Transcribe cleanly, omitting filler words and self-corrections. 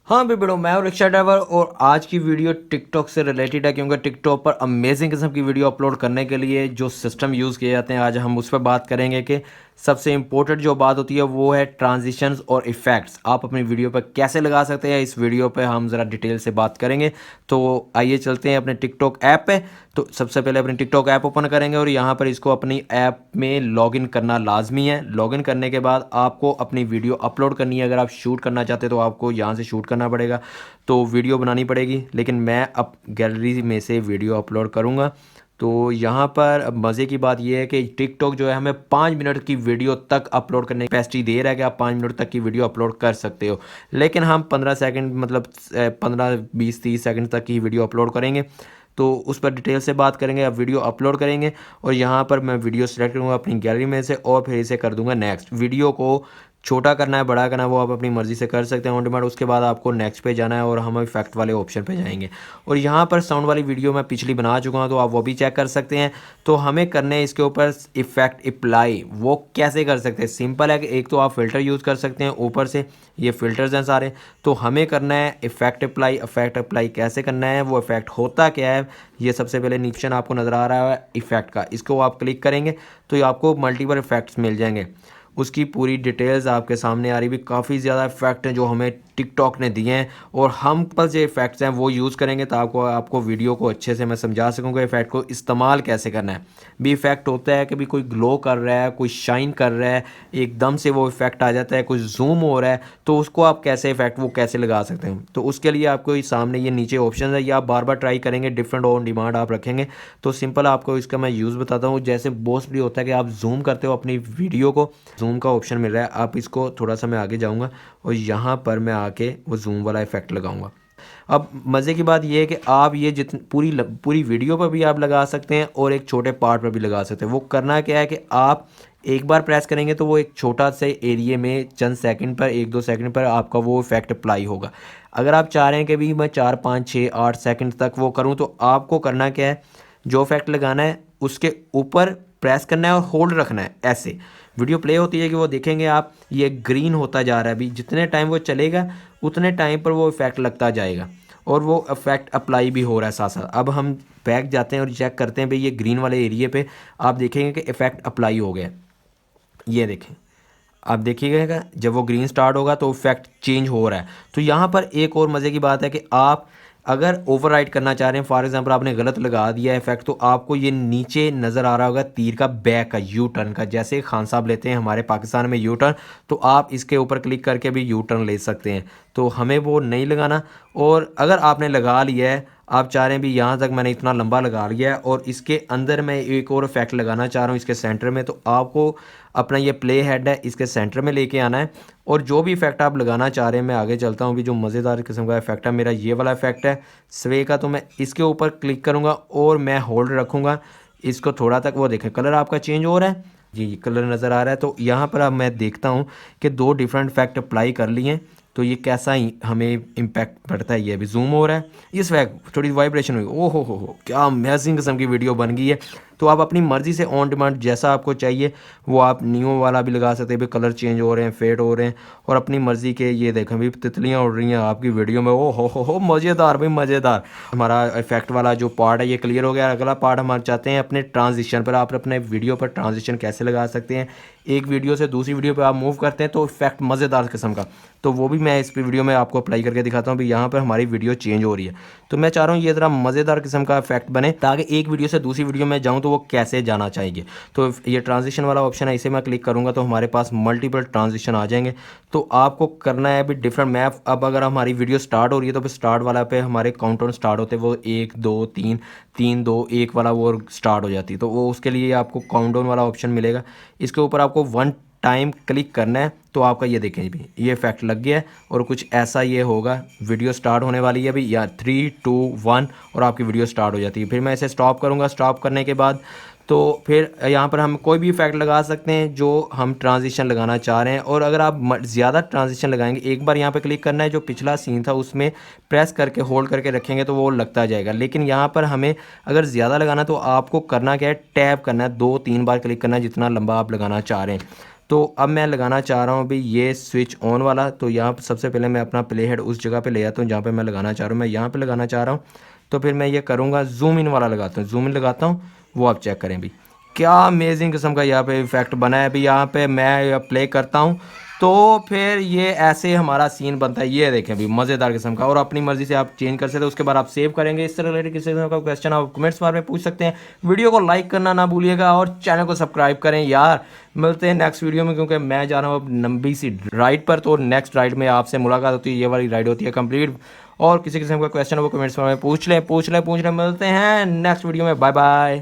हाँ भी बड़ो, मैं हूँ रिक्शा ड्राइवर और आज की वीडियो टिकटॉक से रिलेटेड है क्योंकि टिकटॉक पर अमेजिंग किस्म की वीडियो अपलोड करने के लिए जो सिस्टम यूज़ किए जाते हैं आज हम उस पर बात करेंगे कि सबसे इम्पोर्टेंट जो बात होती है वो है ट्रांजिशंस और इफ़ेक्ट्स आप अपनी वीडियो पर कैसे लगा सकते हैं। इस वीडियो पे हम ज़रा डिटेल से बात करेंगे। तो आइए चलते हैं अपने टिकटॉक ऐप पे। तो सबसे पहले अपनी टिकटॉक ऐप ओपन करेंगे और यहाँ पर इसको अपनी ऐप में लॉगिन करना लाजमी है। लॉगिन करने के बाद आपको अपनी वीडियो अपलोड करनी है। अगर आप शूट करना चाहते हैं तो आपको यहाँ से शूट करना पड़ेगा, तो वीडियो बनानी पड़ेगी, लेकिन मैं अब गैलरी में से वीडियो अपलोड करूँगा। तो यहाँ पर अब मज़े की बात यह है कि टिकटॉक जो है हमें 5 मिनट की वीडियो तक अपलोड करने की कैपेसिटी दे रहा है कि आप 5 मिनट तक की वीडियो अपलोड कर सकते हो, लेकिन हम 15 सेकंड मतलब 15 20 30 सेकंड तक की वीडियो अपलोड करेंगे। तो उस पर डिटेल से बात करेंगे। अब वीडियो अपलोड करेंगे और यहाँ पर मैं वीडियो सेलेक्ट करूँगा अपनी गैलरी में से और फिर इसे कर दूँगा नेक्स्ट। वीडियो को छोटा करना है बड़ा करना है वो आप अपनी मर्ज़ी से कर सकते हैं ऑन डिमांड। उसके बाद आपको नेक्स्ट पे जाना है और हम इफेक्ट वाले ऑप्शन पे जाएंगे और यहाँ पर साउंड वाली वीडियो मैं पिछली बना चुका हूँ तो आप वो भी चेक कर सकते हैं। तो हमें करने इसके ऊपर इफेक्ट अप्लाई वो कैसे कर सकते हैं। सिंपल है कि एक तो आप फ़िल्टर यूज़ कर सकते हैं, ऊपर से ये फ़िल्टर्स हैं सारे। तो हमें करना है इफेक्ट अप्लाई कैसे करना है, वो इफेक्ट होता क्या है। ये सबसे पहले नीचे आपको नज़र आ रहा है इफेक्ट का, इसको आप क्लिक करेंगे तो ये आपको मल्टीपल इफेक्ट्स मिल जाएंगे। उसकी पूरी डिटेल्स आपके सामने आ रही भी, काफ़ी ज़्यादा इफेक्ट हैं जो हमें टिकटॉक ने दिए हैं और हम पर जो इफेक्ट्स हैं वो यूज़ करेंगे तो आपको वीडियो को अच्छे से मैं समझा सकूँगा इफेक्ट को इस्तेमाल कैसे करना है। भी इफेक्ट होता है कि भी कोई ग्लो कर रहा है, कोई शाइन कर रहा है, एकदम से वो इफेक्ट आ जाता है, कोई जूम हो रहा है, तो उसको आप कैसे इफेक्ट वो कैसे लगा सकते हैं। तो उसके लिए आपको सामने ये नीचे ऑप्शन है, ये आप बार बार ट्राई करेंगे, डिफरेंट ऑन डिमांड आप रखेंगे। तो सिंपल आपको इसका मैं यूज़ बताता हूँ। जैसे बहुत भी होता है कि आप जूम करते हो अपनी वीडियो को, जूम का ऑप्शन मिल रहा है, आप इसको थोड़ा सा मैं आगे जाऊँगा और यहाँ पर मैं आके वो जूम वाला इफेक्ट लगाऊंगा। अब मज़े की बात यह है कि आप ये जितनी पूरी वीडियो पर भी आप लगा सकते हैं और एक छोटे पार्ट पर भी लगा सकते हैं। वो करना क्या है कि आप एक बार प्रेस करेंगे तो वो एक छोटा से एरिया में चंद सेकंड पर 1-2 सेकंड पर आपका वो इफेक्ट अप्लाई होगा। अगर आप चाह रहे हैं कि भी मैं 4-5-6-8 सेकंड तक वो करूं तो आपको करना क्या है, जो इफेक्ट लगाना है उसके ऊपर प्रेस करना है और होल्ड रखना है। ऐसे वीडियो प्ले होती है कि वो देखेंगे आप ये ग्रीन होता जा रहा है, अभी जितने टाइम वो चलेगा उतने टाइम पर वो इफेक्ट लगता जाएगा और वो इफेक्ट अप्लाई भी हो रहा है साथ साथ। अब हम बैक जाते हैं और चेक करते हैं भाई ये ग्रीन वाले एरिया पे आप देखेंगे कि इफेक्ट अप्लाई हो गया। ये देखें, आप देखिएगा जब वो ग्रीन स्टार्ट होगा तो इफेक्ट चेंज हो रहा है। तो यहाँ पर एक और मज़े की बात है कि आप अगर ओवरराइड करना चाह रहे हैं, फॉर एग्जांपल आपने गलत लगा दिया इफेक्ट, तो आपको ये नीचे नज़र आ रहा होगा तीर का बैक का यू टर्न का, जैसे खान साहब लेते हैं हमारे पाकिस्तान में यू टर्न, तो आप इसके ऊपर क्लिक करके भी यू टर्न ले सकते हैं। तो हमें वो नहीं लगाना। और अगर आपने लगा लिया है, आप चाह रहे हैं भी यहाँ तक मैंने इतना लंबा लगा लिया है और इसके अंदर मैं एक और इफेक्ट लगाना चाह रहा हूँ इसके सेंटर में, तो आपको अपना ये प्ले हेड है इसके सेंटर में लेके आना है और जो भी इफेक्ट आप लगाना चाह रहे हैं, मैं आगे चलता हूँ भी। जो मज़ेदार किस्म का इफेक्ट है मेरा ये वाला इफेक्ट है स्वे का, तो मैं इसके ऊपर क्लिक करूँगा और मैं होल्ड रखूँगा इसको थोड़ा तक। वो देखें कलर आपका चेंज हो रहा है, जी कलर नज़र आ रहा है। तो यहाँ पर अब मैं देखता हूँ कि 2 डिफरेंट इफेक्ट अप्लाई कर लिए हैं, तो ये कैसा ही हमें इम्पैक्ट पड़ता है। ये अभी जूम हो रहा है, इस वक्त थोड़ी वाइब्रेशन हुई, ओहो हो क्या अमेजिंग किस्म की वीडियो बन गई है। तो आप अपनी मर्ज़ी से ऑन डिमांड जैसा आपको चाहिए वो आप नियो वाला भी लगा सकते हैं, भी कलर चेंज हो रहे हैं, फेड हो रहे हैं और अपनी मर्ज़ी के। ये देखें भी तितलियाँ उड़ रही हैं आपकी वीडियो में, ओ हो मज़ेदार भाई मज़ेदार। हमारा इफेक्ट वाला जो पार्ट है ये क्लियर हो गया। अगला पार्ट हम चाहते हैं अपने ट्रांजिशन पर। आप अपने वीडियो पर ट्रांजिशन कैसे लगा सकते हैं, एक वीडियो से दूसरी वीडियो पर आप मूव करते हैं तो इफेक्ट मज़ेदार किस्म का, तो वो भी मैं इस वीडियो में आपको अप्लाई करके दिखाता हूँ भी। यहाँ पर हमारी वीडियो चेंज हो रही है, तो मैं चाह रहा हूँ ये ज़रा मज़ेदार किस्म का इफेक्ट बने ताकि एक वीडियो से दूसरी वीडियो में जाऊँ तो वो कैसे जाना चाहिए। तो ये ट्रांजिशन वाला ऑप्शन है, इसे मैं क्लिक करूँगा तो हमारे पास मल्टीपल ट्रांजिशन आ जाएंगे। तो आपको करना है भी डिफरेंट मैप। अब अगर हमारी वीडियो स्टार्ट हो रही है तो फिर स्टार्ट वाला पे हमारे काउंटडाउन स्टार्ट होते हैं, वो 1 2 3 3 2 1 वाला वो स्टार्ट हो जाती है। तो वो उसके लिए आपको काउंटडाउन वाला ऑप्शन मिलेगा, इसके ऊपर आपको 1 टाइम क्लिक करना है तो आपका ये देखें भी ये इफेक्ट लग गया है और कुछ ऐसा ये होगा। वीडियो स्टार्ट होने वाली है अभी, या 3 2 1 और आपकी वीडियो स्टार्ट हो जाती है। फिर मैं इसे स्टॉप करूँगा। स्टॉप करने के बाद तो फिर यहाँ पर हम कोई भी इफेक्ट लगा सकते हैं जो हम ट्रांजिशन लगाना चाह रहे हैं। और अगर आप ज़्यादा ट्रांजिशन लगाएंगे, एक बार यहाँ पे क्लिक करना है, जो पिछला सीन था उसमें प्रेस करके होल्ड करके रखेंगे तो वो लगता जाएगा। लेकिन यहाँ पर हमें अगर ज़्यादा लगाना तो आपको करना क्या है, टैप करना है, 2-3 बार क्लिक करना है जितना लंबा आप लगाना चाह रहे हैं। तो अब मैं लगाना चाह रहा हूँ अभी ये स्विच ऑन वाला। तो यहाँ पर सबसे पहले मैं अपना प्ले हेड उस जगह पे ले आता हूँ जहाँ पे मैं लगाना चाह रहा हूँ। मैं यहाँ पे लगाना चाह रहा हूँ, तो फिर मैं ये करूँगा जूम इन वाला लगाता हूँ, जूम इन लगाता हूँ। वो आप चेक करें भी क्या अमेजिंग किस्म का यहाँ पे इफेक्ट बना है। अभी यहाँ पे मैं प्ले करता हूँ तो फिर ये ऐसे हमारा सीन बनता है। ये देखें अभी मज़ेदार किस्म का, और अपनी मर्ज़ी से आप चेंज कर सकते हैं। उसके बाद आप सेव करेंगे। इस तरह रिलेटेड किसी किस्म का क्वेश्चन आप कमेंट्स बार में पूछ सकते हैं। वीडियो को लाइक करना ना भूलिएगा और चैनल को सब्सक्राइब करें यार। मिलते हैं नेक्स्ट वीडियो में, क्योंकि मैं जा रहा हूँ अब लंबी सी राइड पर। तो नेक्स्ट राइड में आपसे मुलाकात होती है, ये वाली राइड होती है कंप्लीट। और किसी किस्म का क्वेश्चन हो वो कमेंट्स में पूछ लें। मिलते हैं नेक्स्ट वीडियो में। Bye bye.